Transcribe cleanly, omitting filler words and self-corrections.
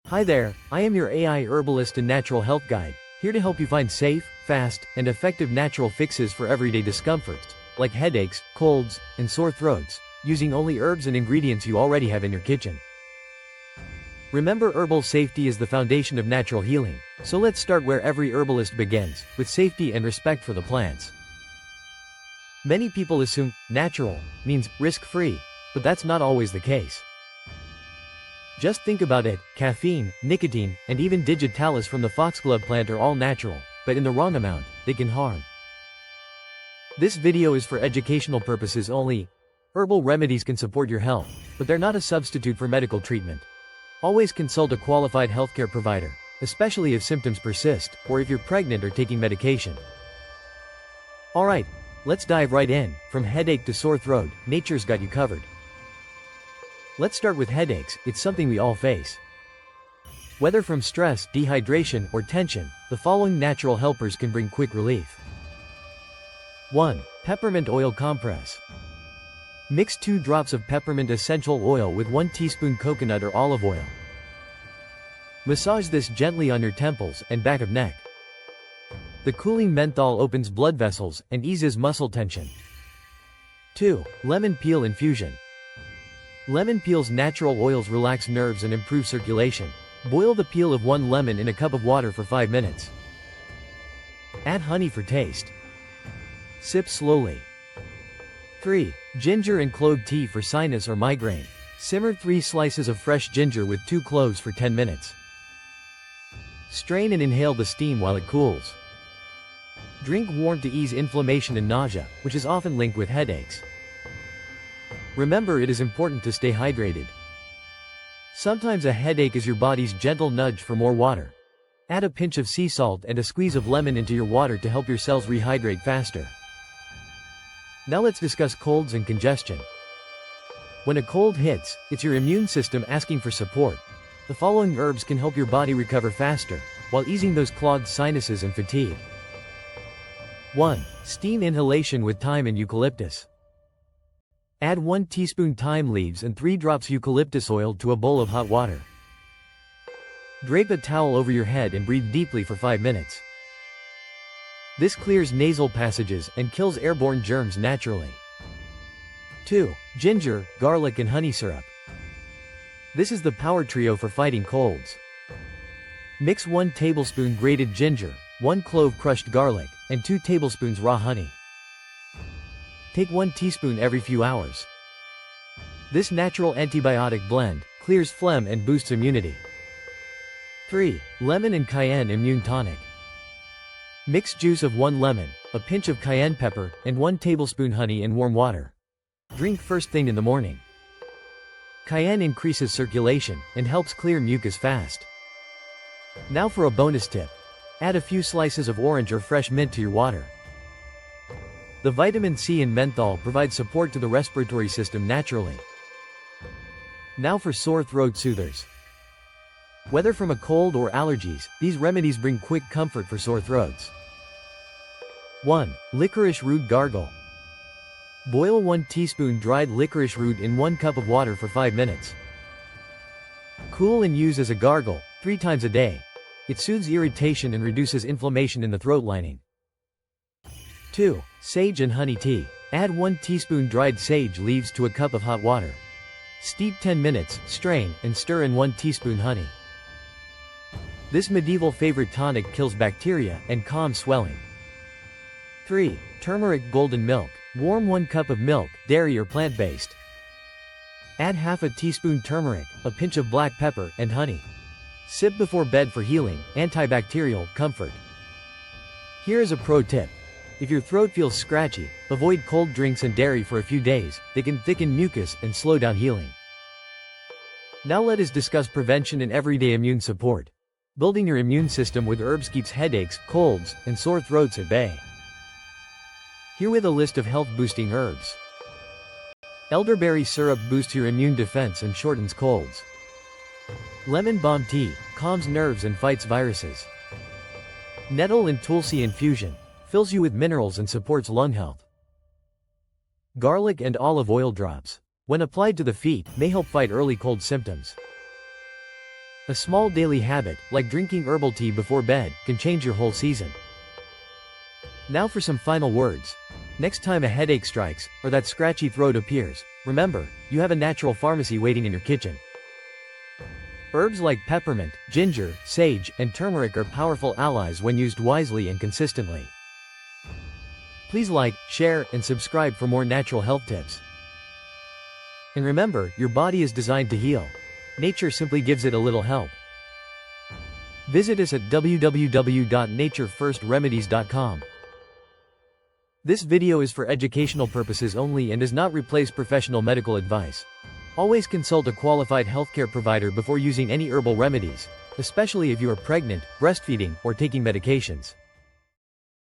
Hi there, I am your AI Herbalist and Natural Health Guide, here to help you find safe, fast, and effective natural fixes for everyday discomforts, like headaches, colds, and sore throats, using only herbs and ingredients you already have in your kitchen. Remember, herbal safety is the foundation of natural healing, so let's start where every herbalist begins, with safety and respect for the plants. Many people assume natural means risk-free, but that's not always the case. Just think about it, caffeine, nicotine, and even digitalis from the foxglove plant are all natural, but in the wrong amount, they can harm. This video is for educational purposes only. Herbal remedies can support your health, but they're not a substitute for medical treatment. Always consult a qualified healthcare provider, especially if symptoms persist, or if you're pregnant or taking medication. Alright, let's dive right in. From headache to sore throat, nature's got you covered. Let's start with headaches. It's something we all face. Whether from stress, dehydration, or tension, the following natural helpers can bring quick relief. 1. Peppermint oil compress. Mix 2 drops of peppermint essential oil with 1 teaspoon coconut or olive oil. Massage this gently on your temples and back of neck. The cooling menthol opens blood vessels and eases muscle tension. 2. Lemon peel infusion. Lemon peel's natural oils relax nerves and improve circulation. Boil the peel of 1 lemon in a cup of water for 5 minutes. Add honey for taste. Sip slowly. 3. Ginger and clove tea for sinus or migraine. Simmer 3 slices of fresh ginger with 2 cloves for 10 minutes. Strain and inhale the steam while it cools. Drink warm to ease inflammation and nausea, which is often linked with headaches. Remember, it is important to stay hydrated. Sometimes a headache is your body's gentle nudge for more water. Add a pinch of sea salt and a squeeze of lemon into your water to help your cells rehydrate faster. Now let's discuss colds and congestion. When a cold hits, it's your immune system asking for support. The following herbs can help your body recover faster, while easing those clogged sinuses and fatigue. 1. Steam inhalation with thyme and eucalyptus. Add 1 teaspoon thyme leaves and 3 drops eucalyptus oil to a bowl of hot water. Drape a towel over your head and breathe deeply for 5 minutes. This clears nasal passages and kills airborne germs naturally. 2. Ginger, garlic and honey syrup. This is the power trio for fighting colds. Mix 1 tablespoon grated ginger, 1 clove crushed garlic, and 2 tablespoons raw honey. Take 1 teaspoon every few hours. This natural antibiotic blend clears phlegm and boosts immunity. 3. Lemon and cayenne immune tonic. Mix juice of 1 lemon, a pinch of cayenne pepper, and 1 tablespoon honey in warm water. Drink first thing in the morning. Cayenne increases circulation and helps clear mucus fast. Now for a bonus tip. Add a few slices of orange or fresh mint to your water. The vitamin C in menthol provides support to the respiratory system naturally. Now for sore throat soothers. Whether from a cold or allergies, these remedies bring quick comfort for sore throats. 1. Licorice root gargle. Boil 1 teaspoon dried licorice root in 1 cup of water for 5 minutes. Cool and use as a gargle, 3 times a day. It soothes irritation and reduces inflammation in the throat lining. 2. Sage and honey tea. Add 1 teaspoon dried sage leaves to a cup of hot water. Steep 10 minutes, strain, and stir in 1 teaspoon honey. This medieval favorite tonic kills bacteria and calms swelling. 3. Turmeric golden milk. Warm 1 cup of milk, dairy or plant-based. Add half a teaspoon turmeric, a pinch of black pepper, and honey. Sip before bed for healing, antibacterial comfort. Here is a pro tip. If your throat feels scratchy, avoid cold drinks and dairy for a few days. They can thicken mucus and slow down healing. Now let us discuss prevention and everyday immune support. Building your immune system with herbs keeps headaches, colds, and sore throats at bay. Herewith a list of health-boosting herbs. Elderberry syrup boosts your immune defense and shortens colds. Lemon balm tea calms nerves and fights viruses. Nettle and tulsi infusion fills you with minerals and supports lung health. Garlic and olive oil drops, when applied to the feet, may help fight early cold symptoms. A small daily habit, like drinking herbal tea before bed, can change your whole season. Now for some final words. Next time a headache strikes, or that scratchy throat appears, remember, you have a natural pharmacy waiting in your kitchen. Herbs like peppermint, ginger, sage, and turmeric are powerful allies when used wisely and consistently. Please like, share, and subscribe for more natural health tips. And remember, your body is designed to heal. Nature simply gives it a little help. Visit us at www.naturefirstremedies.com. This video is for educational purposes only and does not replace professional medical advice. Always consult a qualified healthcare provider before using any herbal remedies, especially if you are pregnant, breastfeeding, or taking medications.